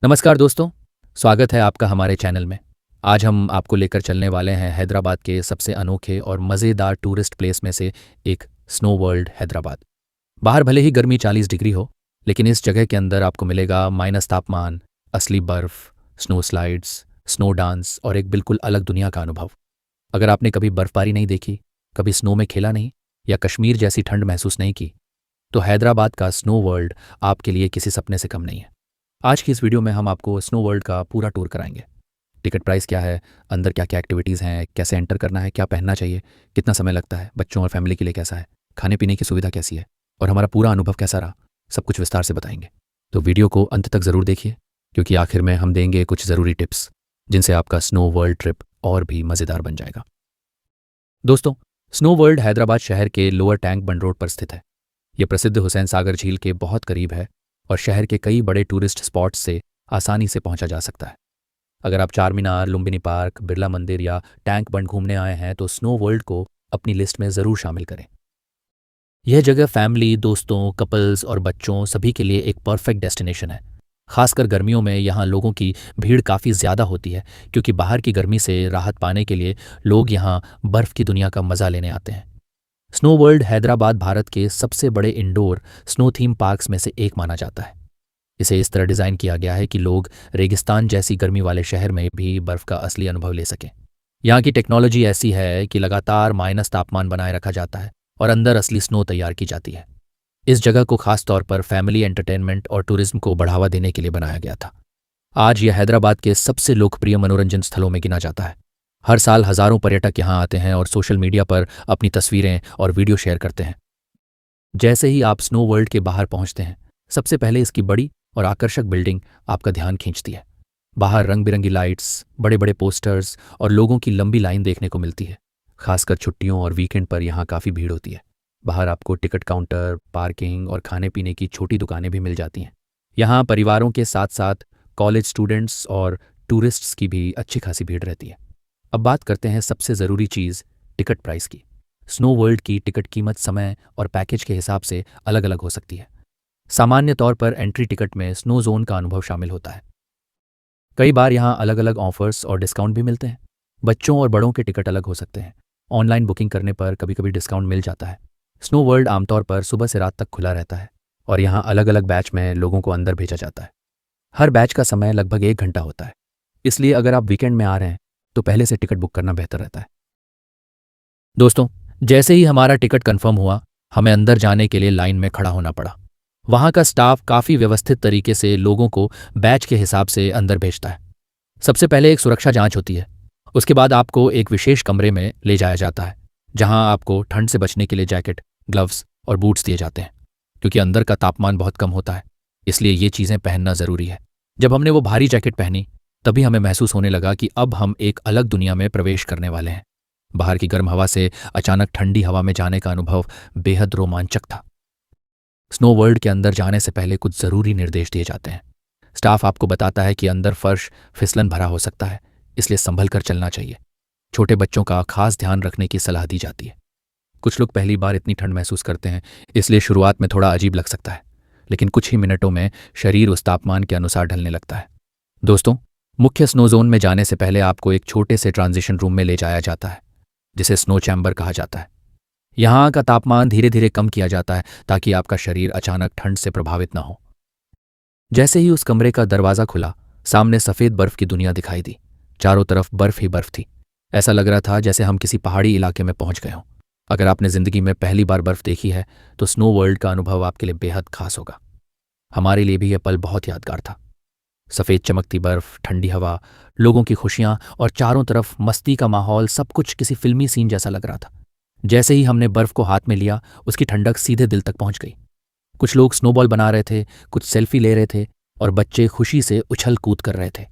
नमस्कार दोस्तों, स्वागत है आपका हमारे चैनल में। आज हम आपको लेकर चलने वाले हैं हैदराबाद के सबसे अनोखे और मज़ेदार टूरिस्ट प्लेस में से एक स्नो वर्ल्ड हैदराबाद। बाहर भले ही गर्मी 40 डिग्री हो, लेकिन इस जगह के अंदर आपको मिलेगा माइनस तापमान, असली बर्फ़, स्नो स्लाइड्स, स्नो डांस और एक बिल्कुल अलग दुनिया का अनुभव। अगर आपने कभी बर्फ़बारी नहीं देखी, कभी स्नो में खेला नहीं या कश्मीर जैसी ठंड महसूस नहीं की, तो हैदराबाद का स्नो वर्ल्ड आपके लिए किसी सपने से कम नहीं है। आज की इस वीडियो में हम आपको स्नो वर्ल्ड का पूरा टूर कराएंगे। टिकट प्राइस क्या है, अंदर क्या क्या एक्टिविटीज़ हैं, कैसे एंटर करना है, क्या पहनना चाहिए, कितना समय लगता है, बच्चों और फैमिली के लिए कैसा है, खाने पीने की सुविधा कैसी है और हमारा पूरा अनुभव कैसा रहा, सब कुछ विस्तार से बताएंगे। तो वीडियो को अंत तक ज़रूर देखिए, क्योंकि आखिर में हम देंगे कुछ ज़रूरी टिप्स जिनसे आपका स्नो वर्ल्ड ट्रिप और भी मज़ेदार बन जाएगा। दोस्तों, स्नो वर्ल्ड हैदराबाद शहर के लोअर टैंक बंड रोड पर स्थित है। ये प्रसिद्ध हुसैन सागर झील के बहुत करीब है और शहर के कई बड़े टूरिस्ट स्पॉट्स से आसानी से पहुंचा जा सकता है। अगर आप चार मीनार, लुम्बिनी पार्क, बिरला मंदिर या टैंक बंड घूमने आए हैं तो स्नो वर्ल्ड को अपनी लिस्ट में ज़रूर शामिल करें। यह जगह फैमिली, दोस्तों, कपल्स और बच्चों सभी के लिए एक परफेक्ट डेस्टिनेशन है। खासकर गर्मियों में यहाँ लोगों की भीड़ काफ़ी ज़्यादा होती है, क्योंकि बाहर की गर्मी से राहत पाने के लिए लोग यहाँ बर्फ़ की दुनिया का मज़ा लेने आते हैं। स्नो वर्ल्ड हैदराबाद भारत के सबसे बड़े इंडोर स्नो थीम पार्क्स में से एक माना जाता है। इसे इस तरह डिज़ाइन किया गया है कि लोग रेगिस्तान जैसी गर्मी वाले शहर में भी बर्फ़ का असली अनुभव ले सकें। यहाँ की टेक्नोलॉजी ऐसी है कि लगातार माइनस तापमान बनाए रखा जाता है और अंदर असली स्नो तैयार की जाती है। इस जगह को खास तौर पर फैमिली एंटरटेनमेंट और टूरिज्म को बढ़ावा देने के लिए बनाया गया था। आज यह हैदराबाद के सबसे लोकप्रिय मनोरंजन स्थलों में गिना जाता है। हर साल हज़ारों पर्यटक यहाँ आते हैं और सोशल मीडिया पर अपनी तस्वीरें और वीडियो शेयर करते हैं। जैसे ही आप स्नो वर्ल्ड के बाहर पहुँचते हैं, सबसे पहले इसकी बड़ी और आकर्षक बिल्डिंग आपका ध्यान खींचती है। बाहर रंग बिरंगी लाइट्स, बड़े बड़े पोस्टर्स और लोगों की लंबी लाइन देखने को मिलती है। खासकर छुट्टियों और वीकेंड पर यहाँ काफ़ी भीड़ होती है। बाहर आपको टिकट काउंटर, पार्किंग और खाने पीने की छोटी दुकानें भी मिल जाती हैं। यहाँ परिवारों के साथ साथ कॉलेज स्टूडेंट्स और टूरिस्ट्स की भी अच्छी खासी भीड़ रहती है। अब बात करते हैं सबसे ज़रूरी चीज़, टिकट प्राइस की। स्नो वर्ल्ड की टिकट कीमत समय और पैकेज के हिसाब से अलग अलग हो सकती है। सामान्य तौर पर एंट्री टिकट में स्नो जोन का अनुभव शामिल होता है। कई बार यहाँ अलग अलग ऑफर्स और डिस्काउंट भी मिलते हैं। बच्चों और बड़ों के टिकट अलग हो सकते हैं। ऑनलाइन बुकिंग करने पर कभी कभी डिस्काउंट मिल जाता है। स्नो वर्ल्ड आमतौर पर सुबह से रात तक खुला रहता है और यहाँ अलग अलग बैच में लोगों को अंदर भेजा जाता है। हर बैच का समय लगभग 1 घंटा होता है, इसलिए अगर आप वीकेंड में आ रहे हैं तो पहले से टिकट बुक करना बेहतर रहता है। दोस्तों, जैसे ही हमारा टिकट कंफर्म हुआ, हमें अंदर जाने के लिए लाइन में खड़ा होना पड़ा। वहाँ का स्टाफ काफ़ी व्यवस्थित तरीके से लोगों को बैच के हिसाब से अंदर भेजता है। सबसे पहले एक सुरक्षा जांच होती है। उसके बाद आपको एक विशेष कमरे में ले जाया जाता है, जहाँ आपको ठंड से बचने के लिए जैकेट, ग्लव्स और बूट्स दिए जाते हैं। क्योंकि अंदर का तापमान बहुत कम होता है, इसलिए ये चीज़ें पहनना ज़रूरी है। जब हमने वो भारी जैकेट पहनी, तभी हमें महसूस होने लगा कि अब हम एक अलग दुनिया में प्रवेश करने वाले हैं। बाहर की गर्म हवा से अचानक ठंडी हवा में जाने का अनुभव बेहद रोमांचक था। स्नो वर्ल्ड के अंदर जाने से पहले कुछ ज़रूरी निर्देश दिए जाते हैं। स्टाफ आपको बताता है कि अंदर फर्श फिसलन भरा हो सकता है, इसलिए संभल कर चलना चाहिए। छोटे बच्चों का खास ध्यान रखने की सलाह दी जाती है। कुछ लोग पहली बार इतनी ठंड महसूस करते हैं, इसलिए शुरुआत में थोड़ा अजीब लग सकता है, लेकिन कुछ ही मिनटों में शरीर उस तापमान के अनुसार ढलने लगता है। दोस्तों, मुख्य स्नो जोन में जाने से पहले आपको एक छोटे से ट्रांजिशन रूम में ले जाया जाता है, जिसे स्नो चैम्बर कहा जाता है। यहाँ का तापमान धीरे धीरे कम किया जाता है ताकि आपका शरीर अचानक ठंड से प्रभावित न हो। जैसे ही उस कमरे का दरवाज़ा खुला, सामने सफ़ेद बर्फ़ की दुनिया दिखाई दी। चारों तरफ बर्फ़ ही बर्फ़ थी। ऐसा लग रहा था जैसे हम किसी पहाड़ी इलाके में पहुंच गए हों। अगर आपने ज़िंदगी में पहली बार बर्फ़ देखी है तो स्नो वर्ल्ड का अनुभव आपके लिए बेहद खास होगा। हमारे लिए भी यह पल बहुत यादगार था। सफ़ेद चमकती बर्फ़, ठंडी हवा, लोगों की खुशियाँ और चारों तरफ मस्ती का माहौल, सब कुछ किसी फिल्मी सीन जैसा लग रहा था। जैसे ही हमने बर्फ़ को हाथ में लिया, उसकी ठंडक सीधे दिल तक पहुंच गई। कुछ लोग स्नोबॉल बना रहे थे, कुछ सेल्फी ले रहे थे और बच्चे खुशी से उछल कूद कर रहे थे।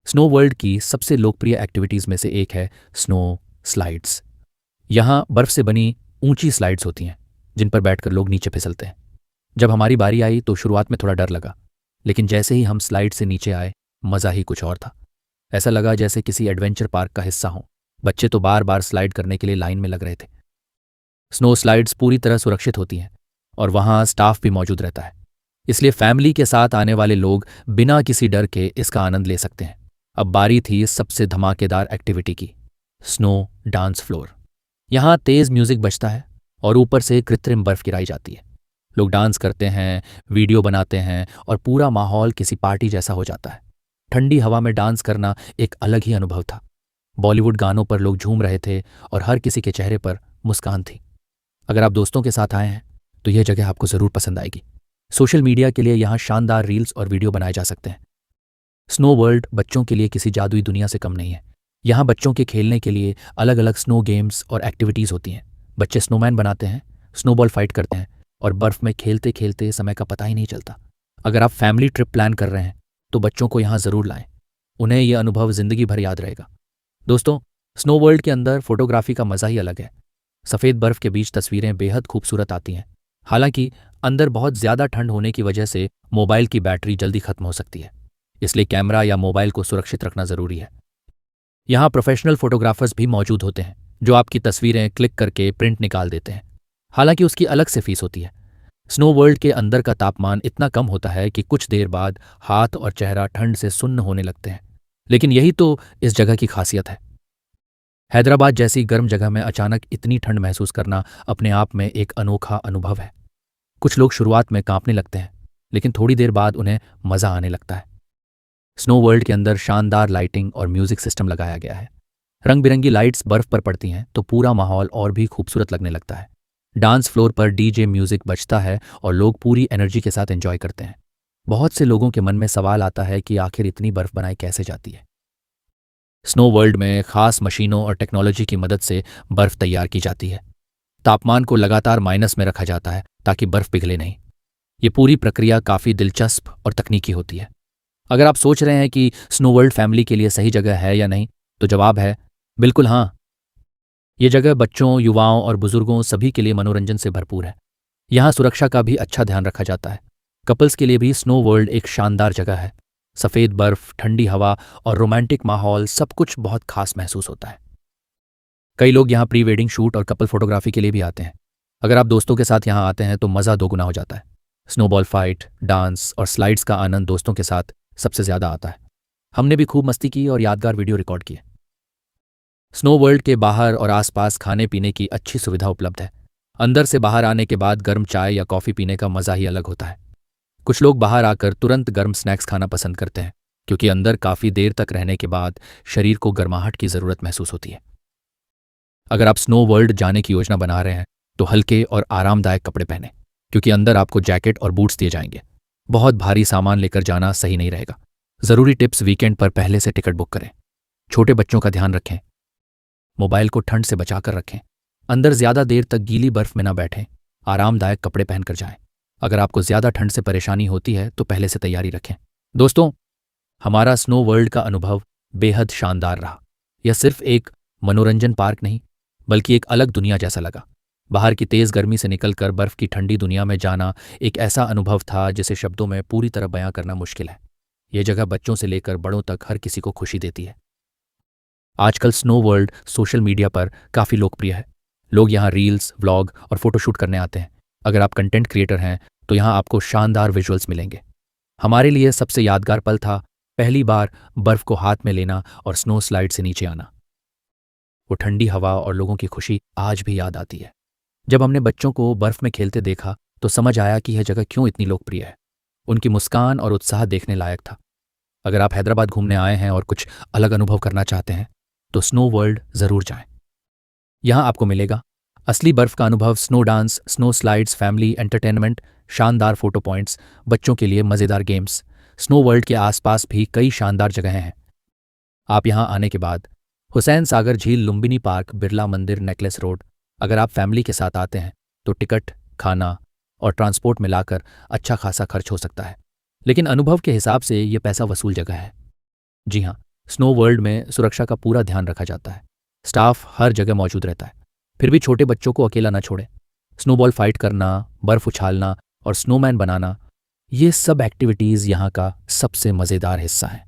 स्नो वर्ल्ड की सबसे लोकप्रिय एक्टिविटीज़ में से एक है स्नो स्लाइड्स। यहाँ बर्फ़ से बनी ऊंची स्लाइड्स होती हैं, जिन पर बैठकर लोग नीचे फिसलते हैं। जब हमारी बारी आई तो शुरुआत में थोड़ा डर लगा, लेकिन जैसे ही हम स्लाइड से नीचे आए, मज़ा ही कुछ और था। ऐसा लगा जैसे किसी एडवेंचर पार्क का हिस्सा हों। बच्चे तो बार बार स्लाइड करने के लिए लाइन में लग रहे थे। स्नो स्लाइड्स पूरी तरह सुरक्षित होती हैं और वहाँ स्टाफ भी मौजूद रहता है। इसलिए फैमिली के साथ आने वाले लोग बिना किसी डर के इसका आनंद ले सकते हैं। अब बारी थी इस सबसे धमाकेदार एक्टिविटी की, स्नो डांस फ्लोर। यहाँ तेज म्यूजिक बजता है और ऊपर से कृत्रिम बर्फ गिराई जाती है। लोग डांस करते हैं, वीडियो बनाते हैं और पूरा माहौल किसी पार्टी जैसा हो जाता है। ठंडी हवा में डांस करना एक अलग ही अनुभव था। बॉलीवुड गानों पर लोग झूम रहे थे और हर किसी के चेहरे पर मुस्कान थी। अगर आप दोस्तों के साथ आए हैं तो यह जगह आपको ज़रूर पसंद आएगी। सोशल मीडिया के लिए यहाँ शानदार रील्स और वीडियो बनाए जा सकते हैं। स्नो वर्ल्ड बच्चों के लिए किसी जादुई दुनिया से कम नहीं है। यहाँ बच्चों के खेलने के लिए अलग अलग स्नो गेम्स और एक्टिविटीज़ होती हैं। बच्चे स्नोमैन बनाते हैं, स्नोबॉल फाइट करते हैं और बर्फ़ में खेलते खेलते समय का पता ही नहीं चलता। अगर आप फैमिली ट्रिप प्लान कर रहे हैं तो बच्चों को यहाँ ज़रूर लाएं। उन्हें यह अनुभव ज़िंदगी भर याद रहेगा। दोस्तों, स्नो वर्ल्ड के अंदर फोटोग्राफी का मज़ा ही अलग है। सफ़ेद बर्फ़ के बीच तस्वीरें बेहद खूबसूरत आती हैं। हालांकि अंदर बहुत ज़्यादा ठंड होने की वजह से मोबाइल की बैटरी जल्दी खत्म हो सकती है, इसलिए कैमरा या मोबाइल को सुरक्षित रखना ज़रूरी है। यहाँ प्रोफेशनल फोटोग्राफर्स भी मौजूद होते हैं जो आपकी तस्वीरें क्लिक करके प्रिंट निकाल देते हैं। हालांकि उसकी अलग से फीस होती है। स्नो वर्ल्ड के अंदर का तापमान इतना कम होता है कि कुछ देर बाद हाथ और चेहरा ठंड से सुन्न होने लगते हैं, लेकिन यही तो इस जगह की खासियत है। हैदराबाद जैसी गर्म जगह में अचानक इतनी ठंड महसूस करना अपने आप में एक अनोखा अनुभव है। कुछ लोग शुरुआत में कांपने लगते हैं, लेकिन थोड़ी देर बाद उन्हें मज़ा आने लगता है। स्नो वर्ल्ड के अंदर शानदार लाइटिंग और म्यूजिक सिस्टम लगाया गया है। रंग बिरंगी लाइट्स बर्फ पर पड़ती हैं तो पूरा माहौल और भी खूबसूरत लगने लगता है। डांस फ्लोर पर डीजे म्यूजिक बजता है और लोग पूरी एनर्जी के साथ एंजॉय करते हैं। बहुत से लोगों के मन में सवाल आता है कि आखिर इतनी बर्फ बनाई कैसे जाती है। स्नो वर्ल्ड में खास मशीनों और टेक्नोलॉजी की मदद से बर्फ तैयार की जाती है। तापमान को लगातार माइनस में रखा जाता है ताकि बर्फ पिघले नहीं। ये पूरी प्रक्रिया काफ़ी दिलचस्प और तकनीकी होती है। अगर आप सोच रहे हैं कि स्नो वर्ल्ड फैमिली के लिए सही जगह है या नहीं, तो जवाब है बिल्कुल हाँ। ये जगह बच्चों, युवाओं और बुजुर्गों सभी के लिए मनोरंजन से भरपूर है। यहाँ सुरक्षा का भी अच्छा ध्यान रखा जाता है। कपल्स के लिए भी स्नो वर्ल्ड एक शानदार जगह है। सफ़ेद बर्फ, ठंडी हवा और रोमांटिक माहौल सब कुछ बहुत खास महसूस होता है। कई लोग यहाँ प्री वेडिंग शूट और कपल फोटोग्राफी के लिए भी आते हैं। अगर आप दोस्तों के साथ यहाँ आते हैं तो मज़ा दोगुना हो जाता है। स्नोबॉल फाइट, डांस और स्लाइड्स का आनंद दोस्तों के साथ सबसे ज़्यादा आता है। हमने भी खूब मस्ती की और यादगार वीडियो रिकॉर्ड किए। स्नो वर्ल्ड के बाहर और आसपास खाने पीने की अच्छी सुविधा उपलब्ध है। अंदर से बाहर आने के बाद गर्म चाय या कॉफ़ी पीने का मज़ा ही अलग होता है। कुछ लोग बाहर आकर तुरंत गर्म स्नैक्स खाना पसंद करते हैं, क्योंकि अंदर काफ़ी देर तक रहने के बाद शरीर को गर्माहट की ज़रूरत महसूस होती है। अगर आप स्नो वर्ल्ड जाने की योजना बना रहे हैं तो हल्के और आरामदायक कपड़े पहनें, क्योंकि अंदर आपको जैकेट और बूट्स दिए जाएंगे। बहुत भारी सामान लेकर जाना सही नहीं रहेगा। ज़रूरी टिप्स: वीकेंड पर पहले से टिकट बुक करें। छोटे बच्चों का ध्यान रखें। मोबाइल को ठंड से बचाकर रखें। अंदर ज़्यादा देर तक गीली बर्फ में ना बैठें। आरामदायक कपड़े पहनकर जाएं। अगर आपको ज़्यादा ठंड से परेशानी होती है तो पहले से तैयारी रखें। दोस्तों, हमारा स्नो वर्ल्ड का अनुभव बेहद शानदार रहा। यह सिर्फ एक मनोरंजन पार्क नहीं, बल्कि एक अलग दुनिया जैसा लगा। बाहर की तेज़ गर्मी से निकलकर बर्फ़ की ठंडी दुनिया में जाना एक ऐसा अनुभव था जिसे शब्दों में पूरी तरह बयां करना मुश्किल है। यह जगह बच्चों से लेकर बड़ों तक हर किसी को खुशी देती है। आजकल स्नो वर्ल्ड सोशल मीडिया पर काफ़ी लोकप्रिय है। लोग यहाँ रील्स, व्लॉग और फोटोशूट करने आते हैं। अगर आप कंटेंट क्रिएटर हैं तो यहाँ आपको शानदार विजुअल्स मिलेंगे। हमारे लिए सबसे यादगार पल था पहली बार बर्फ़ को हाथ में लेना और स्नो स्लाइड से नीचे आना। वो ठंडी हवा और लोगों की खुशी आज भी याद आती है। जब हमने बच्चों को बर्फ़ में खेलते देखा तो समझ आया कि यह जगह क्यों इतनी लोकप्रिय है। उनकी मुस्कान और उत्साह देखने लायक था। अगर आप हैदराबाद घूमने आए हैं और कुछ अलग अनुभव करना चाहते हैं तो स्नो वर्ल्ड ज़रूर जाएं। यहाँ आपको मिलेगा असली बर्फ़ का अनुभव, snow dance, snow slides, family entertainment, शानदार फोटो पॉइंट्स, बच्चों के लिए मज़ेदार गेम्स। स्नो वर्ल्ड के आसपास भी कई शानदार जगहें हैं। आप यहाँ आने के बाद हुसैन सागर झील, लुम्बिनी पार्क, बिरला मंदिर, नेकलेस रोड। अगर आप फैमिली के साथ आते हैं तो टिकट, खाना और ट्रांसपोर्ट मिलाकर अच्छा खासा खर्च हो सकता है, लेकिन अनुभव के हिसाब से ये पैसा वसूल जगह है। जी हाँ, स्नो वर्ल्ड में सुरक्षा का पूरा ध्यान रखा जाता है। स्टाफ हर जगह मौजूद रहता है। फिर भी छोटे बच्चों को अकेला ना छोड़ें। स्नोबॉल फाइट करना, बर्फ़ उछालना और स्नोमैन बनाना, ये सब एक्टिविटीज़ यहाँ का सबसे मज़ेदार हिस्सा हैं।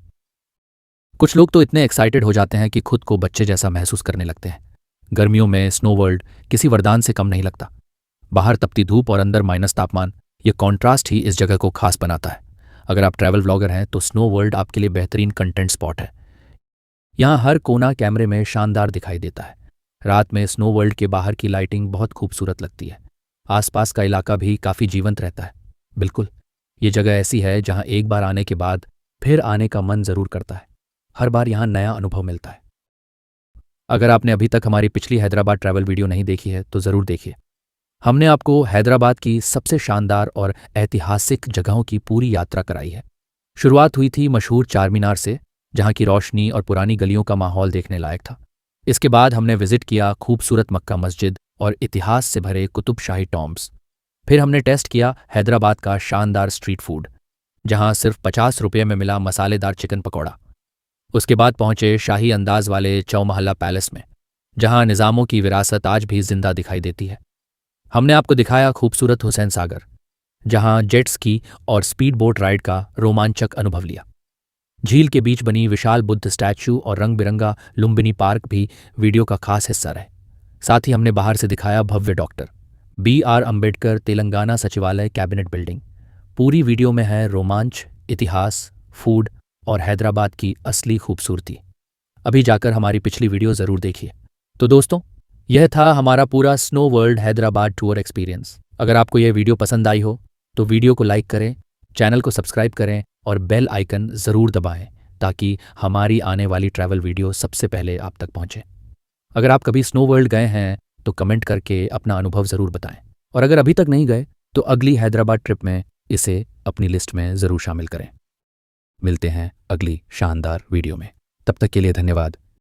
कुछ लोग तो इतने एक्साइटेड हो जाते हैं कि खुद को बच्चे जैसा महसूस करने लगते हैं। गर्मियों में स्नो वर्ल्ड किसी वरदान से कम नहीं लगता। बाहर तपती धूप और अंदर माइनस तापमान, ये कॉन्ट्रास्ट ही इस जगह को खास बनाता है। अगर आप ट्रैवल व्लॉगर हैं तो स्नो वर्ल्ड आपके लिए बेहतरीन कंटेंट स्पॉट है। यहाँ हर कोना कैमरे में शानदार दिखाई देता है। रात में स्नो वर्ल्ड के बाहर की लाइटिंग बहुत खूबसूरत लगती है। आसपास का इलाका भी काफ़ी जीवंत रहता है। बिल्कुल, ये जगह ऐसी है जहाँ एक बार आने के बाद फिर आने का मन ज़रूर करता है। हर बार यहाँ नया अनुभव मिलता है। अगर आपने अभी तक हमारी पिछली हैदराबाद ट्रैवल वीडियो नहीं देखी है तो ज़रूर देखिए। हमने आपको हैदराबाद की सबसे शानदार और ऐतिहासिक जगहों की पूरी यात्रा कराई है। शुरुआत हुई थी मशहूर चारमीनार से, जहाँ की रोशनी और पुरानी गलियों का माहौल देखने लायक था। इसके बाद हमने विजिट किया खूबसूरत मक्का मस्जिद और इतिहास से भरे कुतुब शाही टॉम्ब्स। फिर हमने टेस्ट किया हैदराबाद का शानदार स्ट्रीट फूड, जहाँ सिर्फ 50 रुपये में मिला मसालेदार चिकन पकौड़ा। उसके बाद पहुंचे शाही अंदाज वाले चौमहल्ला पैलेस में, जहाँ निज़ामों की विरासत आज भी जिंदा दिखाई देती है। हमने आपको दिखाया खूबसूरत हुसैन सागर, जहाँ जेट स्की और स्पीड बोट राइड का रोमांचक अनुभव लिया। झील के बीच बनी विशाल बुद्ध स्टैचू और रंग बिरंगा लुम्बिनी पार्क भी वीडियो का खास हिस्सा रहे। साथ ही हमने बाहर से दिखाया भव्य डॉक्टर BR अम्बेडकर तेलंगाना सचिवालय कैबिनेट बिल्डिंग। पूरी वीडियो में है रोमांच, इतिहास, फूड और हैदराबाद की असली खूबसूरती। अभी जाकर हमारी पिछली वीडियो ज़रूर देखिए। तो दोस्तों, यह था हमारा पूरा snow world Hyderabad tour experience. अगर आपको यह वीडियो पसंद आई हो तो वीडियो को लाइक करें, चैनल को सब्सक्राइब करें और बेल आइकन ज़रूर दबाएं, ताकि हमारी आने वाली ट्रैवल वीडियो सबसे पहले आप तक पहुंचे। अगर आप कभी स्नो वर्ल्ड गए हैं तो कमेंट करके अपना अनुभव ज़रूर बताएं, और अगर अभी तक नहीं गए तो अगली हैदराबाद ट्रिप में इसे अपनी लिस्ट में ज़रूर शामिल करें। मिलते हैं अगली शानदार वीडियो में। तब तक के लिए धन्यवाद।